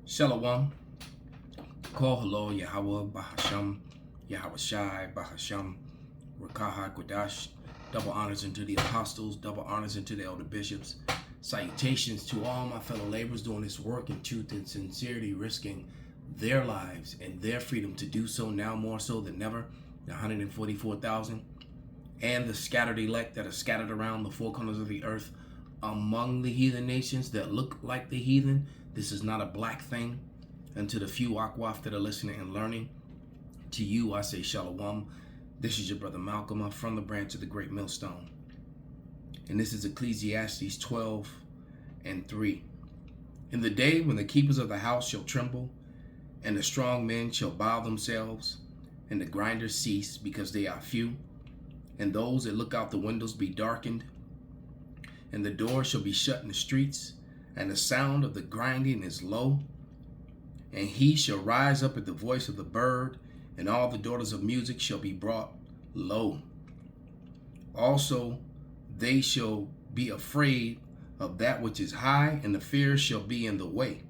Shalom. Call hello Yahweh Bahasham, Yahweh Shai Bahasham, Rakaha Kodash. Double honors unto the apostles, double honors unto the elder bishops. Salutations to all my fellow laborers doing this work in truth and sincerity, risking their lives and their freedom to do so now more so than ever. The 144,000 and the scattered elect that are scattered around the four corners of the earth among the heathen nations that look like the heathen. This is not a black thing. And to the few Akwaf that are listening and learning, to you I say Shalom. This is your brother Malcolm. I'm from the branch of the great millstone. And this is Ecclesiastes 12:3. In the day when the keepers of the house shall tremble, and the strong men shall bow themselves, and the grinders cease because they are few, and those that look out the windows be darkened, and the doors shall be shut in the streets, and the sound of the grinding is low, and he shall rise up at the voice of the bird, and all the daughters of music shall be brought low. Also they shall be afraid of that which is high, and the fear shall be in the way.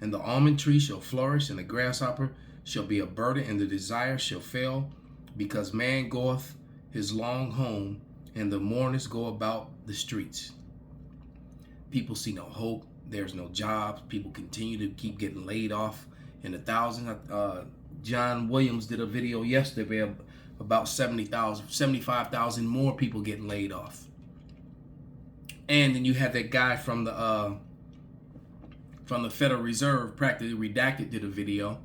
And the almond tree shall flourish, and the grasshopper shall be a burden, and the desire shall fail, because man goeth his long home, and the mourners go about the streets. People see no hope. There's no jobs. People continue to keep getting laid off in the thousands. John Williams did a video yesterday about 75,000 more people getting laid off. And then you had that guy from the Federal Reserve, practically redacted, did a video.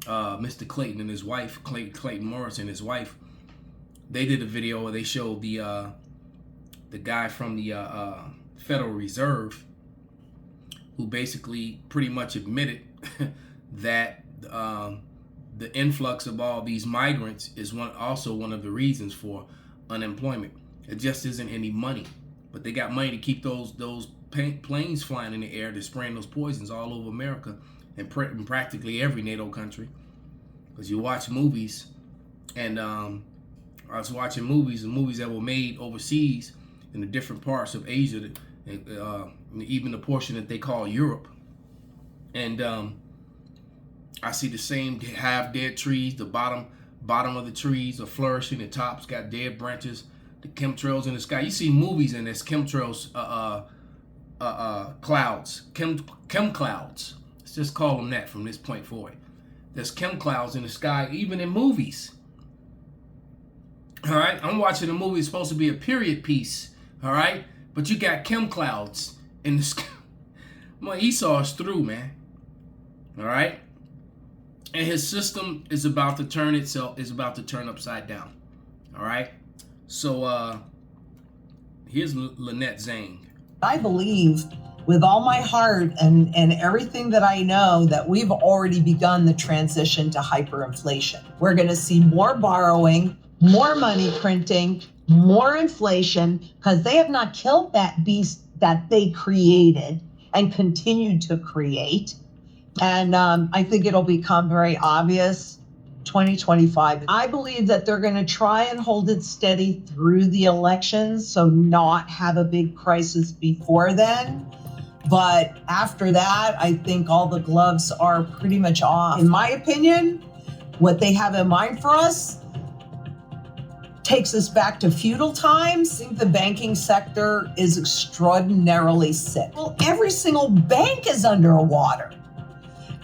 Mr. Clayton and his wife, Clayton Morris and his wife, they did a video where they showed the guy from the Federal Reserve, who basically pretty much admitted that the influx of all these migrants is also one of the reasons for unemployment. It just isn't any money, but they got money to keep those planes flying in the air. They're spraying those poisons all over America and practically every NATO country. Because you watch movies, and I was watching movies that were made overseas in the different parts of Asia, even the portion that they call Europe. And I see the same half dead trees. The bottom of the trees are flourishing. The tops got dead branches. The chemtrails in the sky. You see movies and there's chemtrails, clouds, chem clouds. Let's just call them that from this point forward. There's chem clouds in the sky, even in movies. All right, I'm watching a movie. It's supposed to be a period piece. All right, but you got chem clouds in the sky. Well, Esau is through, man. All right, and his system is about to turn upside down. All right, so here's Lynette Zane. I believe with all my heart and everything that I know that we've already begun the transition to hyperinflation. We're going to see more borrowing, more money printing, more inflation, because they have not killed that beast that they created and continue to create. And I think it'll become very obvious 2025. I believe that they're going to try and hold it steady through the elections, so not have a big crisis before then. But after that, I think all the gloves are pretty much off. In my opinion, what they have in mind for us takes us back to feudal times. I think the banking sector is extraordinarily sick. Well, every single bank is underwater.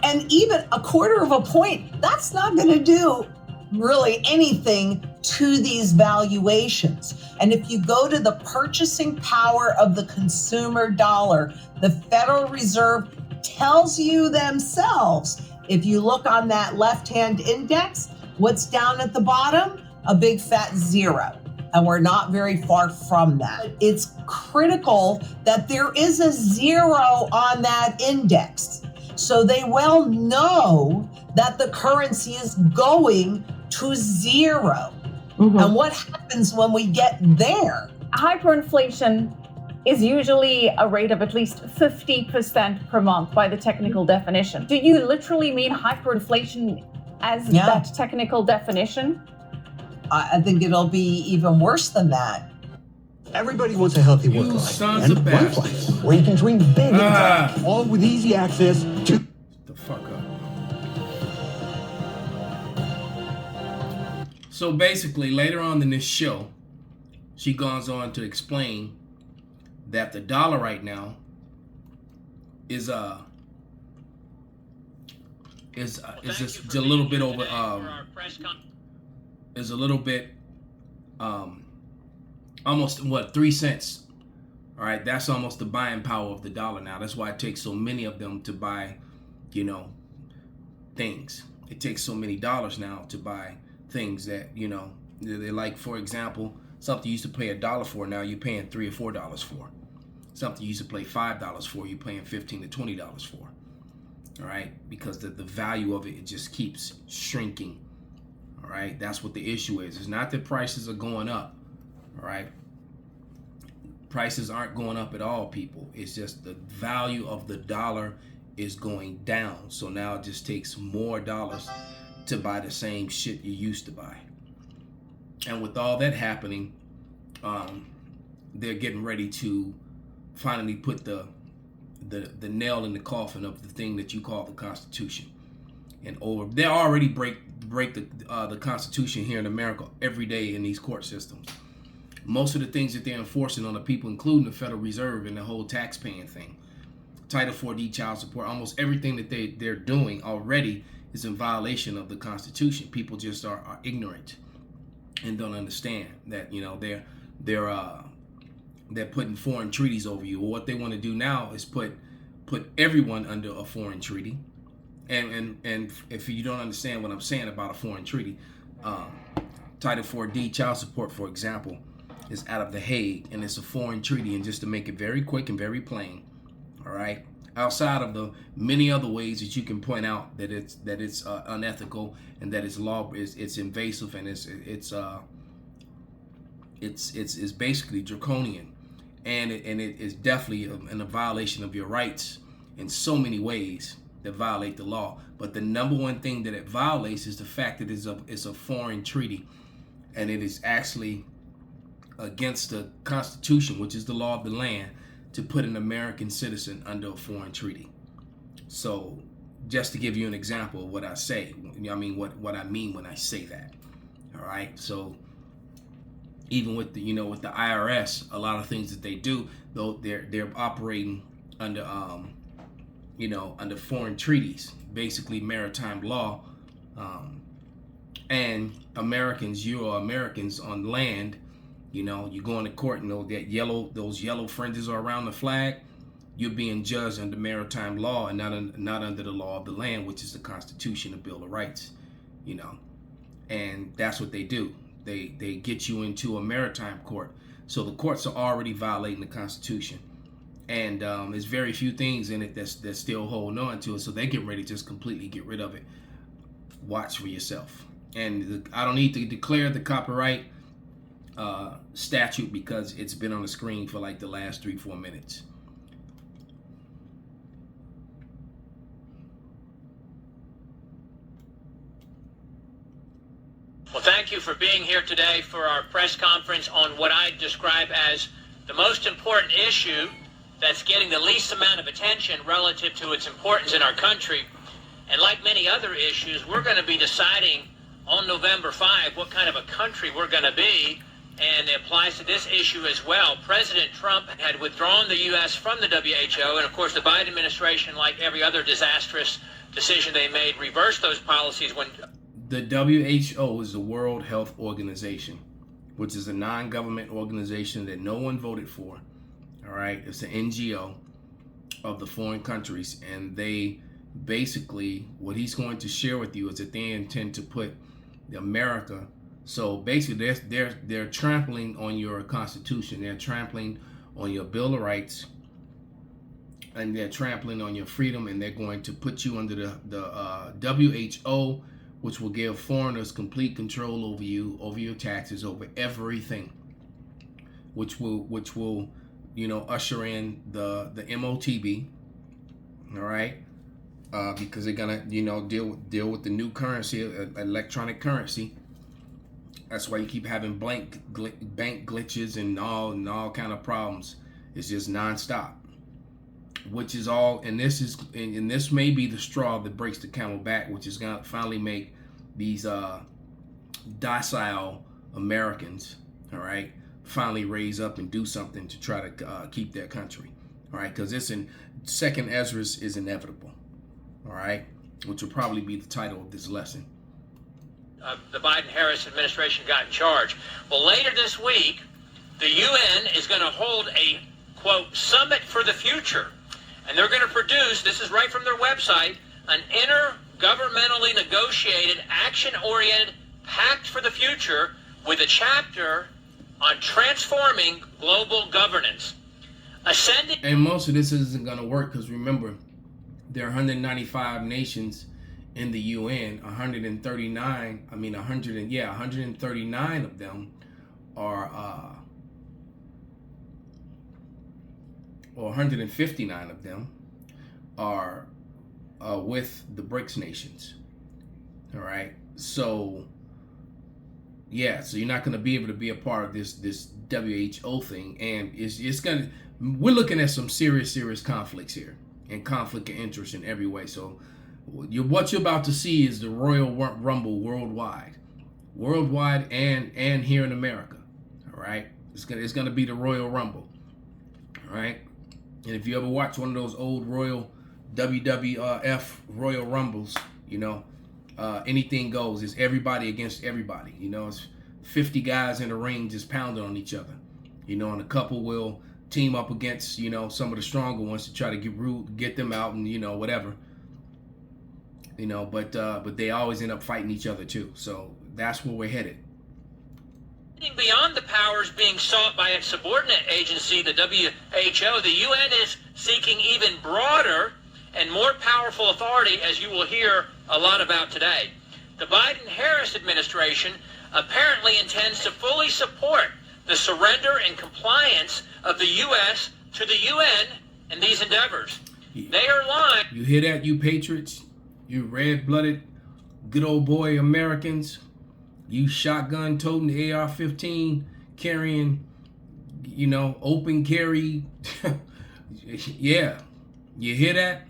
And even a quarter of a point, that's not going to do really anything to these valuations. And if you go to the purchasing power of the consumer dollar, the Federal Reserve tells you themselves, if you look on that left-hand index, what's down at the bottom? A big fat zero. And we're not very far from that. It's critical that there is a zero on that index, so they well know that the currency is going to zero. Mm-hmm. And what happens when we get there? Hyperinflation is usually a rate of at least 50% per month by the technical definition. Do you literally mean hyperinflation as that technical definition? I think it'll be even worse than that. Everybody wants a healthy work life. And one place where you can dream big and all with easy access to... The So basically, later on in this show, she goes on to explain that the dollar right now is just a little bit over is a little bit almost what 3 cents. All right, that's almost the buying power of the dollar now. That's why it takes so many of them to buy, you know, things. It takes so many dollars now to buy things that, you know, they're like, for example, something you used to pay $1 for, now you're paying $3 or $4 for. Something you used to pay $5 for, you're paying $15 to $20 for. All right, because the value of it just keeps shrinking. All right, that's what the issue is. It's not that prices are going up. All right, prices aren't going up at all, people. It's just the value of the dollar is going down. So now it just takes more dollars to buy the same shit you used to buy. And with all that happening, they're getting ready to finally put the nail in the coffin of the thing that you call the Constitution. And they already break the Constitution here in America every day in these court systems. Most of the things that they're enforcing on the people, including the Federal Reserve and the whole tax-paying thing, Title 4D child support, almost everything that they're doing already is in violation of the Constitution. People just are ignorant and don't understand that, you know, they're putting foreign treaties over you. Well, what they want to do now is put everyone under a foreign treaty. And if you don't understand what I'm saying about a foreign treaty, Title 4D child support, for example, is out of The Hague, and it's a foreign treaty. And just to make it very quick and very plain, all right, outside of the many other ways that you can point out that it's unethical and that it's invasive and it's basically draconian, and it is definitely in a violation of your rights in so many ways that violate the law. But the number one thing that it violates is the fact that it's a foreign treaty, and it is actually against the Constitution, which is the law of the land, to put an American citizen under a foreign treaty. So just to give you an example of what I say, I mean what I mean when I say that. All right. So even with the IRS, a lot of things that they do, though, they're operating under under foreign treaties, basically maritime law, and you are Americans on land. You know, you go into court and those yellow fringes are around the flag. You're being judged under maritime law and not under the law of the land, which is the Constitution, the Bill of Rights. You know, and that's what they do. They get you into a maritime court. So the courts are already violating the Constitution, and there's very few things in it that's still holding on to it. So they get ready to just completely get rid of it. Watch for yourself. And I don't need to declare the copyright statute because it's been on the screen for like the last 3-4 minutes. Well, thank you for being here today for our press conference on what I describe as the most important issue that's getting the least amount of attention relative to its importance in our country. And like many other issues, we're going to be deciding on November 5 what kind of a country we're going to be, and it applies to this issue as well. President Trump had withdrawn the U.S. from the WHO, and of course the Biden administration, like every other disastrous decision they made, reversed those policies when... The WHO is the World Health Organization, which is a non-government organization that no one voted for. All right, it's an NGO of the foreign countries, and they basically, what he's going to share with you is that they intend to put America. So basically, they're trampling on your Constitution. They're trampling on your Bill of Rights, and they're trampling on your freedom. And they're going to put you under the WHO, which will give foreigners complete control over you, over your taxes, over everything. Which will usher in the MOTB. All right, because they're gonna deal with the new currency, electronic currency. That's why you keep having bank glitches and all kind of problems. It's just nonstop. Which is all, and this may be the straw that breaks the camel back, which is gonna finally make these docile Americans, all right, finally raise up and do something to try to keep their country, all right, because this in 2Esdras is inevitable, all right, which will probably be the title of this lesson. The Biden-Harris administration got in charge. Well, later this week, the UN is going to hold a, quote, summit for the future. And they're going to produce, this is right from their website, an intergovernmentally negotiated, action-oriented pact for the future with a chapter on transforming global governance. Ascending. And most of this isn't going to work because remember, there are 195 nations in the UN. 139 of them are, or 159 of them are with the BRICS nations. All right, so yeah, so you're not going to be able to be a part of this WHO thing, and it's gonna. We're looking at some serious conflicts here, and conflict of interest in every way. So what you're about to see is the Royal Rumble worldwide, and here in America. All right, it's gonna be the Royal Rumble. All right, and if you ever watch one of those old Royal WWF Royal Rumbles, you know, anything goes. It's everybody against everybody. You know, it's 50 guys in the ring just pounding on each other. You know, and a couple will team up against, you know, some of the stronger ones to try to get them out, and you know, whatever. You know, but they always end up fighting each other too. So that's where we're headed. Beyond the powers being sought by its subordinate agency, the WHO, the UN is seeking even broader and more powerful authority, as you will hear a lot about today. The Biden-Harris administration apparently intends to fully support the surrender and compliance of the U.S. to the UN in these endeavors. They are lying. You hear that, you patriots? You red-blooded, good old boy Americans? You shotgun-toting the AR-15 carrying, you know, open carry. Yeah. You hear that?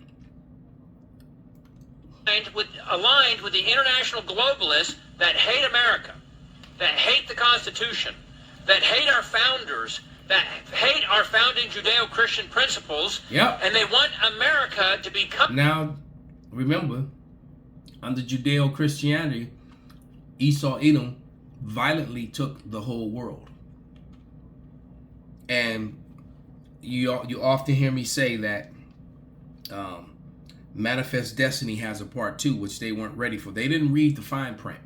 Aligned with the international globalists that hate America, that hate the Constitution, that hate our founders, that hate our founding Judeo-Christian principles. Yep. And they want America to become... Now, remember, under Judeo-Christianity, Esau Edom violently took the whole world. And you often hear me say that Manifest Destiny has a part 2, which they weren't ready for. They didn't read the fine print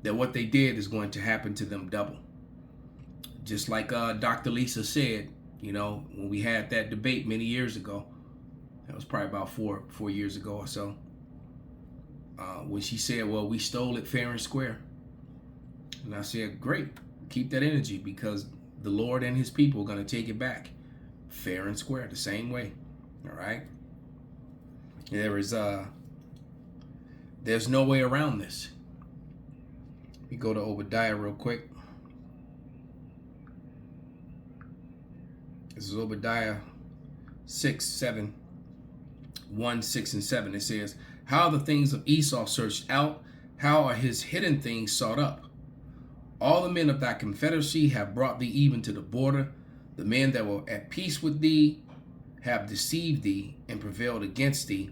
that what they did is going to happen to them double. Just like Dr. Lisa said, you know, when we had that debate many years ago, that was probably about four years ago or so, when she said, well, we stole it fair and square. And I said, great, keep that energy, because the Lord and his people are going to take it back fair and square, the same way. All right. There's no way around this. We go to Obadiah real quick. This is Obadiah 1:6 and 7. It says, how are the things of Esau searched out? How are his hidden things sought up? All the men of thy confederacy have brought thee even to the border. The men that were at peace with thee have deceived thee and prevailed against thee.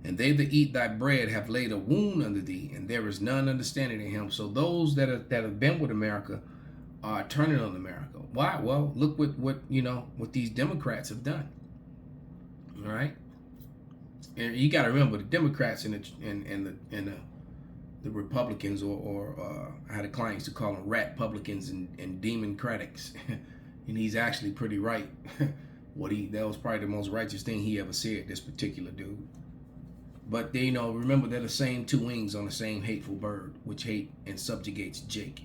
And they that eat thy bread have laid a wound under thee, and there is none understanding in him. So those that have been with America are turning on America. Why? Well, look what these Democrats have done. All right, and you got to remember the Democrats and the Republicans, or I had a client used to call them rat publicans and democratics, and he's actually pretty right. That was probably the most righteous thing he ever said, this particular dude. But they, remember, they're the same two wings on the same hateful bird, which hate and subjugates Jake.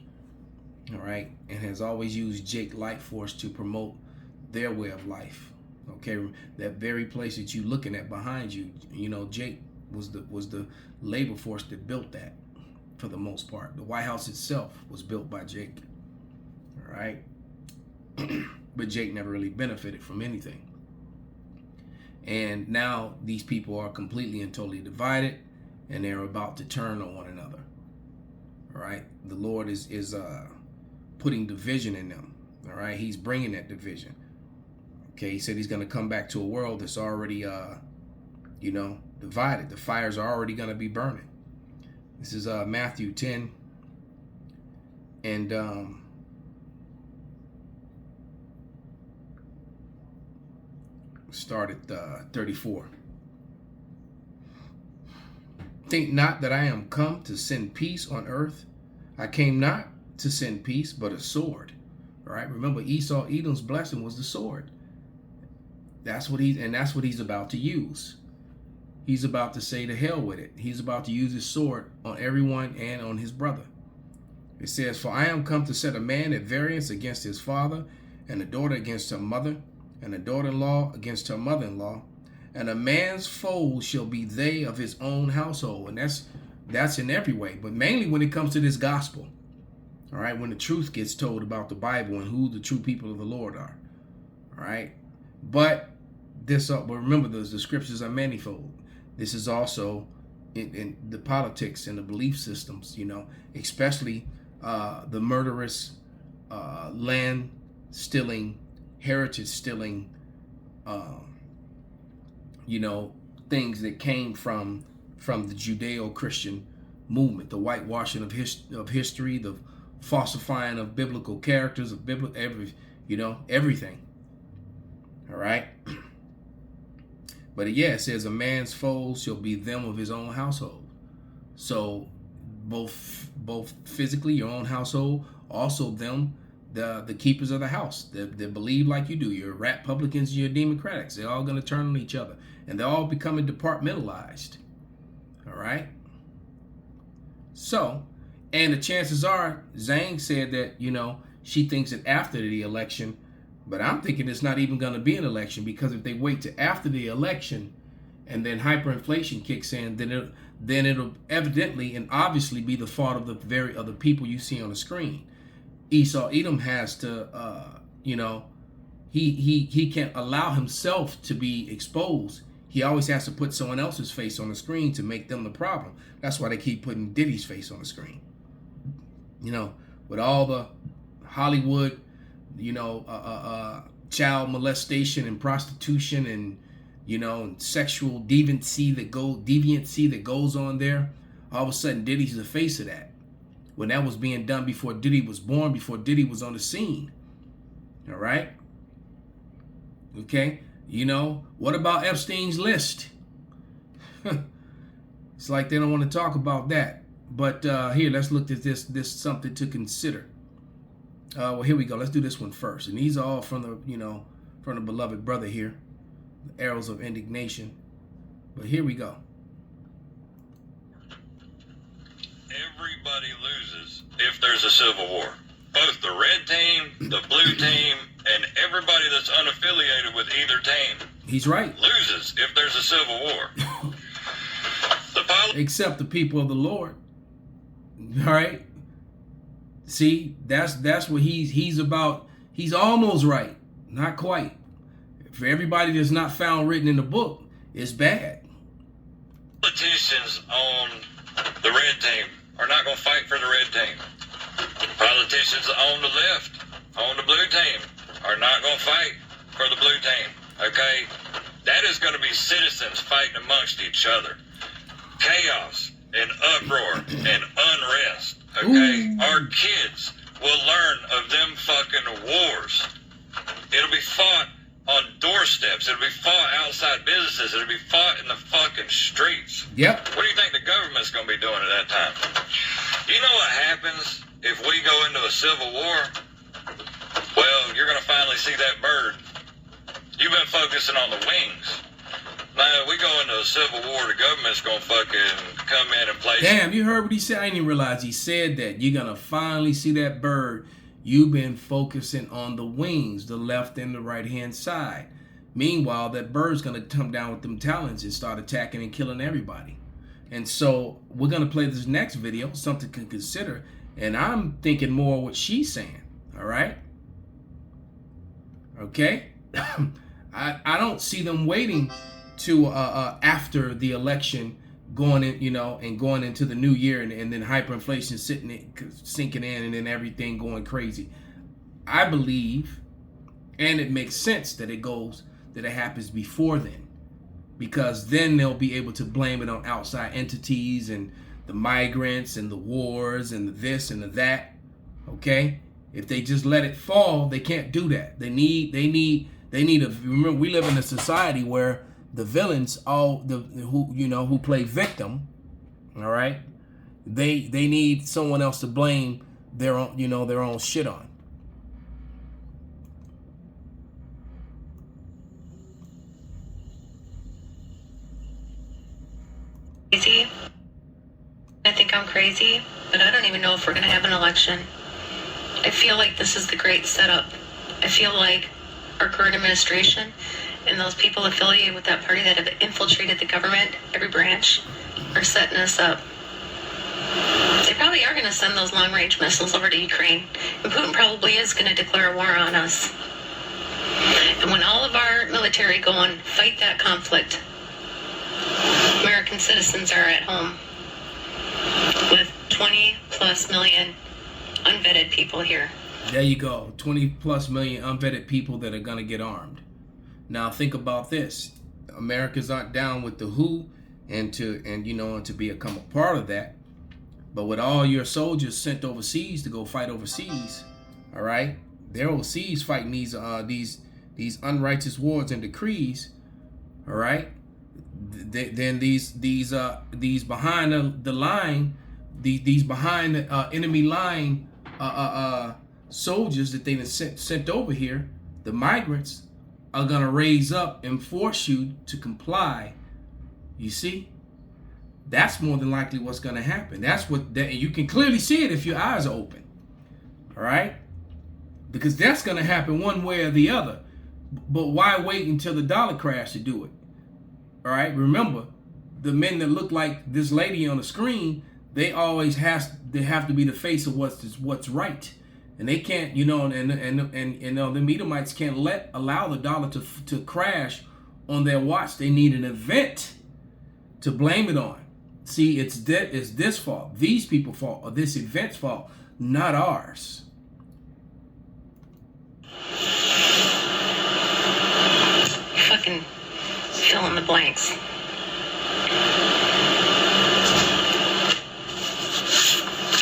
All right, and has always used Jake life force to promote their way of life. Okay, that very place that you looking at behind you, Jake was the labor force that built that, for the most part. The White House itself was built by Jake. All right, but Jake never really benefited from anything. And now these people are completely and totally divided, and they're about to turn on one another. All right. The Lord is putting division in them. All right. He's bringing that division. Okay. He said he's going to come back to a world that's already, divided. The fires are already going to be burning. This is Matthew 10 and start at 34. Think not that I am come to send peace on earth. I came not to send peace, but a sword. All right. Remember, Edom's blessing was the sword. That's what he's about to use. He's about to say to hell with it. He's about to use his sword on everyone and on his brother. It says, for I am come to set a man at variance against his father, and a daughter against her mother, and a daughter-in-law against her mother-in-law. And a man's foes shall be they of his own household. And that's in every way, but mainly when it comes to this gospel. All right, when the truth gets told about the Bible and who the true people of the Lord are. All right, but remember, the scriptures are manifold. This is also in the politics and the belief systems, especially the murderous, land stealing, heritage stealing, things that came from the Judeo-Christian movement, the whitewashing of history, the falsifying of biblical characters, of everything. All right. But yeah, it says a man's foes shall be them of his own household. So both physically your own household, also them, the keepers of the house that believe like you do. Your Republicans, your Democrats, they're all going to turn on each other, and they're all becoming departmentalized. All right. So, and the chances are, Zhang said that she thinks that after the election. But I'm thinking it's not even going to be an election, because if they wait to after the election and then hyperinflation kicks in, then it'll evidently and obviously be the fault of the people you see on the screen. Edom has to, he can't allow himself to be exposed. He always has to put someone else's face on the screen to make them the problem. That's why they keep putting Diddy's face on the screen. With all the Hollywood, child molestation and prostitution and sexual deviancy that goes on there. All of a sudden, Diddy's the face of that, when that was being done before Diddy was born, before Diddy was on the scene. All right. Okay. What about Epstein's list? It's like they don't want to talk about that. But here, let's look at this something to consider. Well, here we go. Let's do this one first. And these are all from the beloved brother here, the arrows of indignation. But here we go. Everybody loses if there's a civil war. Both the red team, the blue team, and everybody that's unaffiliated with either team. He's right. Loses if there's a civil war. Except the people of the Lord. All right. See, that's what he's about. He's almost right, not quite. For everybody that's not found written in the book, it's bad. Politicians on the red team are not going to fight for the red team. Politicians on the left, on the blue team, are not going to fight for the blue team. Okay, that is going to be citizens fighting amongst each other. Chaos and uproar and unrest. Okay, our kids will learn of them fucking wars. It'll be fought on doorsteps. It'll be fought outside businesses. It'll be fought in the fucking streets. Yep. What do you think the government's going to be doing at that time? You know what happens if we go into a civil war? Well, you're going to finally see that bird. You've been focusing on the wings. Now, we go into a civil war, the government's going to fucking come in and play. Damn, you heard what he said? I didn't even realize he said that. You're going to finally see that bird. You've been focusing on the wings, the left and the right-hand side. Meanwhile, that bird's going to come down with them talons and start attacking and killing everybody. And so we're going to play this next video, something to consider. And I'm thinking more what she's saying. All right? Okay? I don't see them waiting to after the election going in, and going into the new year, and then hyperinflation sinking in, and then everything going crazy. I believe, and it makes sense that it happens before then, because then they'll be able to blame it on outside entities and the migrants and the wars and the this and the that. Okay, if they just let it fall, they can't do that. They need remember, we live in a society where the villains, who play victim, all right, they need someone else to blame their own shit on. Crazy. I think I'm crazy, but I don't even know if we're going to have an election. I feel like this is the great setup. I feel like our current administration and those people affiliated with that party that have infiltrated the government, every branch, are setting us up. They probably are going to send those long-range missiles over to Ukraine, and Putin probably is going to declare a war on us. And when all of our military go and fight that conflict, American citizens are at home with 20+ million unvetted people here. There you go, 20+ million unvetted people that are going to get armed. Now think about this. Americans aren't down with the WHO and to become a part of that. But with all your soldiers sent overseas to go fight overseas, all right, they're overseas fighting these unrighteous wars and decrees, all right. Then these behind the line, these behind the enemy line soldiers that they've sent over here, the migrants, are gonna raise up and force you to comply. You see, that's more than likely what's gonna happen. And you can clearly see it if your eyes are open. All right, because that's gonna happen one way or the other. But why wait until the dollar crash to do it? All right, remember, the men that look like this lady on the screen, they have to be the face of what's right. And they can't, and the Edomites can't allow the dollar to crash on their watch. They need an event to blame it on. See, it's this fault, these people's fault, or this event's fault, not ours. Fucking fill in the blanks.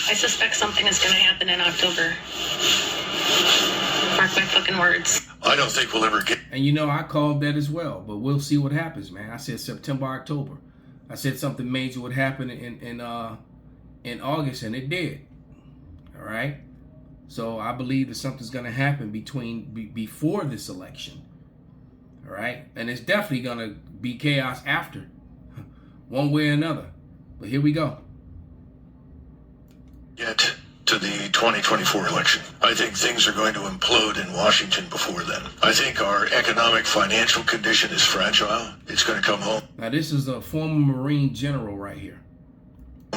I suspect something is going to happen in October. Mark my fucking words. I don't think we'll ever get... And I called that as well, but we'll see what happens, man. I said September, October. I said something major would happen in August, and it did. All right? So I believe that something's going to happen before this election. All right? And it's definitely going to be chaos after, one way or another. But here we go. Get to the 2024 election. I think things are going to implode in Washington before then. I think our economic financial condition is fragile. It's going to come home Now this is a former Marine general right here.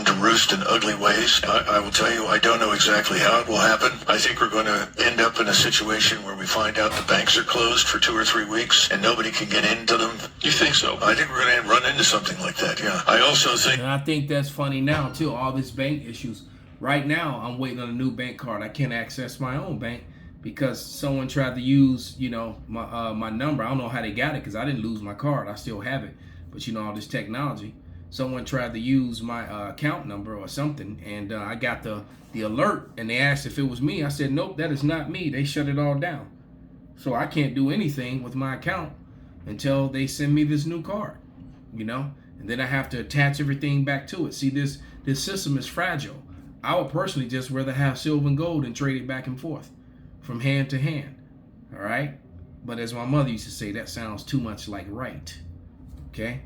to roost in ugly ways. I will tell you, I don't know exactly how it will happen. I think we're going to end up in a situation where we find out the banks are closed for 2 or 3 weeks and nobody can get into them. You think so? I think we're going to run into something like that, yeah. I also think... And I think that's funny now too, all this bank issues. Right now, I'm waiting on a new bank card. I can't access my own bank because someone tried to use, my number. I don't know how they got it because I didn't lose my card. I still have it. But all this technology. Someone tried to use my account number or something, and I got the alert, and they asked if it was me. I said, nope, that is not me. They shut it all down. So I can't do anything with my account until they send me this new card, and then I have to attach everything back to it. See, this system is fragile. I would personally just rather have silver and gold and trade it back and forth from hand to hand. All right. But as my mother used to say, that sounds too much like right. Okay.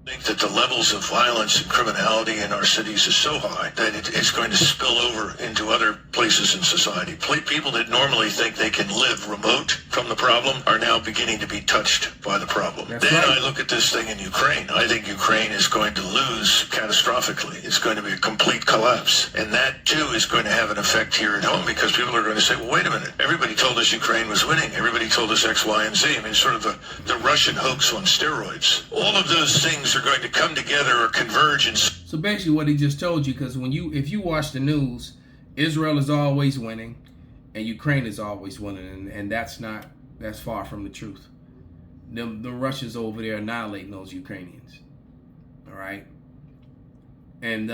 I think that the levels of violence and criminality in our cities is so high that it's going to spill over into other places in society. People that normally think they can live remote from the problem are now beginning to be touched by the problem. That's then right. I look at this thing in Ukraine. I think Ukraine is going to lose catastrophically. It's going to be a complete collapse. And that, too, is going to have an effect here at home because people are going to say, well, wait a minute. Everybody told us Ukraine was winning. Everybody told us X, Y, and Z. I mean, sort of the Russian hoax on steroids. All of those things are going to come together or converge in. So basically what he just told you, because if you watch the news, Israel is always winning and Ukraine is always winning, and that's far from the truth. The Russians over there annihilating those Ukrainians. All right. And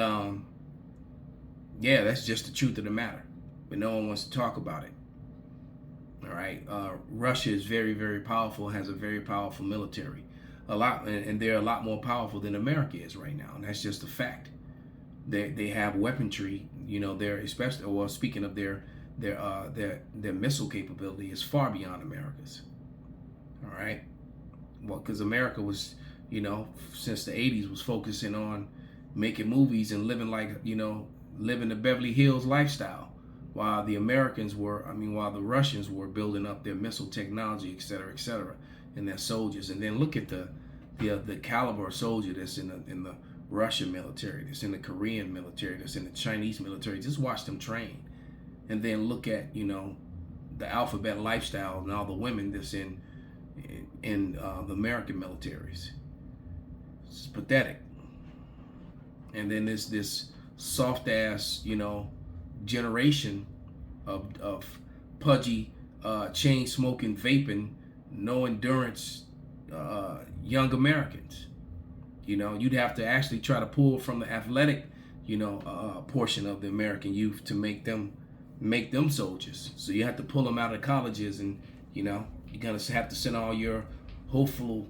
yeah, that's just the truth of the matter. But no one wants to talk about it. All right. Russia is very, very powerful, has a very powerful military. And they're a lot more powerful than America is right now. And that's just a fact. They have weaponry, you know, they're especially, well, speaking of their missile capability is far beyond America's. All right. Well, because America was, you know, since the 80s was focusing on making movies and living living the Beverly Hills lifestyle, while the while the Russians were building up their missile technology, et cetera, and their soldiers. And then look at the caliber of soldier that's in the Russian military, that's in the Korean military, that's in the Chinese military. Just watch them train, and then look at, you know, the alphabet lifestyle and all the women that's in the American militaries. It's pathetic. And then there's this soft ass, you know, generation of pudgy, chain smoking, vaping, no endurance, young Americans. You know, you'd have to actually try to pull from the athletic, you know, portion of the American youth to make them soldiers. So you have to pull them out of colleges, and, you know, you're gonna have to send all your hopeful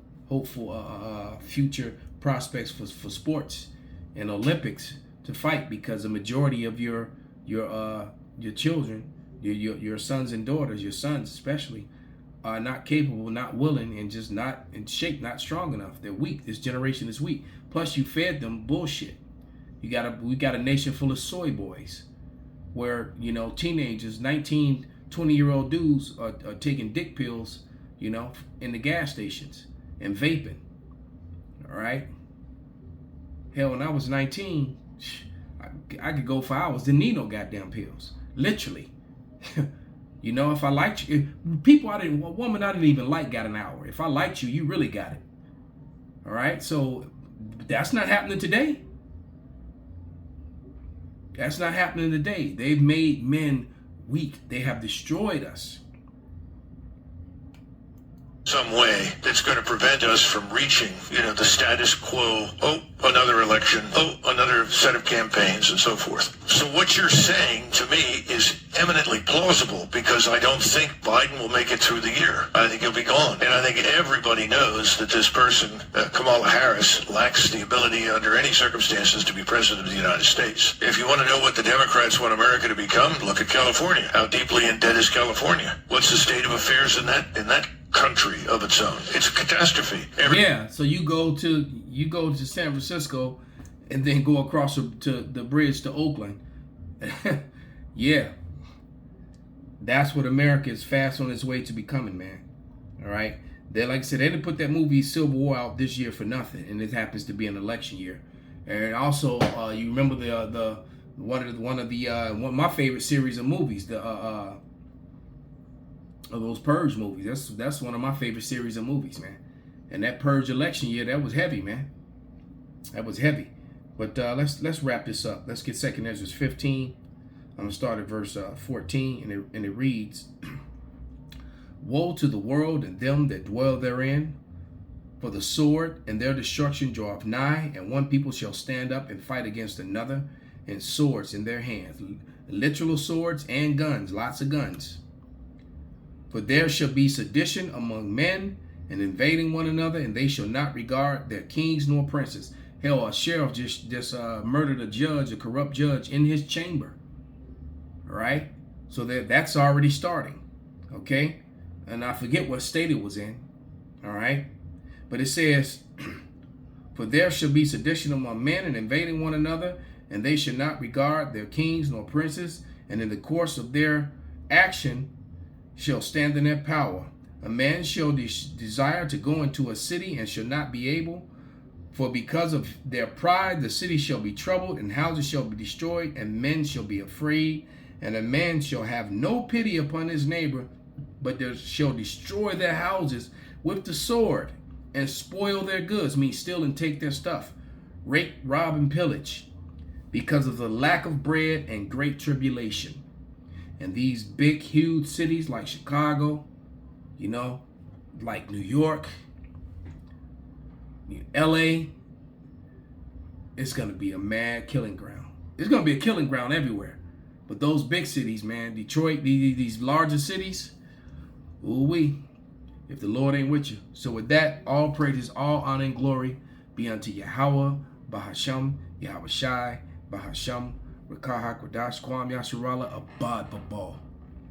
future prospects for sports and Olympics to fight, because the majority of your children, your sons and daughters, your sons especially, are not capable, not willing, and just not in shape, not strong enough. They're weak. This generation is weak. Plus, you fed them bullshit. We got a nation full of soy boys, where, you know, teenagers, 19, 20-year-old dudes are taking dick pills, you know, in the gas stations and vaping. All right. Hell, when I was 19, I could go for hours. Didn't need no goddamn pills. Literally. You know, if I liked you, a woman I didn't even like got an hour. If I liked you, you really got it. All right. So that's not happening today. That's not happening today. They've made men weak. They have destroyed us. Some way that's going to prevent us from reaching, you know, the status quo. Oh, another election. Oh, another set of campaigns and so forth. So what you're saying to me is eminently plausible, because I don't think Biden will make it through the year. I think he'll be gone. And I think everybody knows that this person, Kamala Harris, lacks the ability under any circumstances to be president of the United States. If you want to know what the Democrats want America to become, look at California. How deeply in debt is California? What's the state of affairs in that country of its own? It's a catastrophe. Yeah, so you go to San Francisco and then go across to the bridge to Oakland. Yeah, that's what America is fast on its way to becoming, man. All right, they, like I said, they didn't put that movie Civil War out this year for nothing, and it happens to be an election year. And also, you remember one of my favorite series of movies, of those Purge movies. That's one of my favorite series of movies, man. And that Purge election year, that was heavy, man. That was heavy. But let's wrap this up. Let's get 2Esdras 15. I'm gonna start at verse 14, and it reads: Woe to the world and them that dwell therein, for the sword and their destruction draweth nigh, and one people shall stand up and fight against another, and swords in their hands, literal swords and guns, lots of guns. For there shall be sedition among men, and invading one another, and they shall not regard their kings nor princes. Hell, a sheriff just murdered a corrupt judge in his chamber. All right? So that's already starting. Okay? And I forget what state it was in. All right? But it says, for there shall be sedition among men, and invading one another, and they shall not regard their kings nor princes, and in the course of their action shall stand in their power. A man shall desire to go into a city, and shall not be able, for because of their pride the city shall be troubled, and houses shall be destroyed, and men shall be afraid. And a man shall have no pity upon his neighbor, but shall destroy their houses with the sword. and spoil their goods, means steal and take their stuff, rape, rob, and pillage, because of the lack of bread and great tribulation. And these big, huge cities like Chicago, you know, like New York, LA, it's going to be a mad killing ground. It's going to be a killing ground everywhere. But those big cities, man, Detroit, these larger cities, ooh-wee, if the Lord ain't with you. So with that, all praises, all honor and glory be unto Yahweh, Bahasham, Yahweh Shai, Bahasham, Rakah HaKodash, Kwam Yasharala, Abad Babal.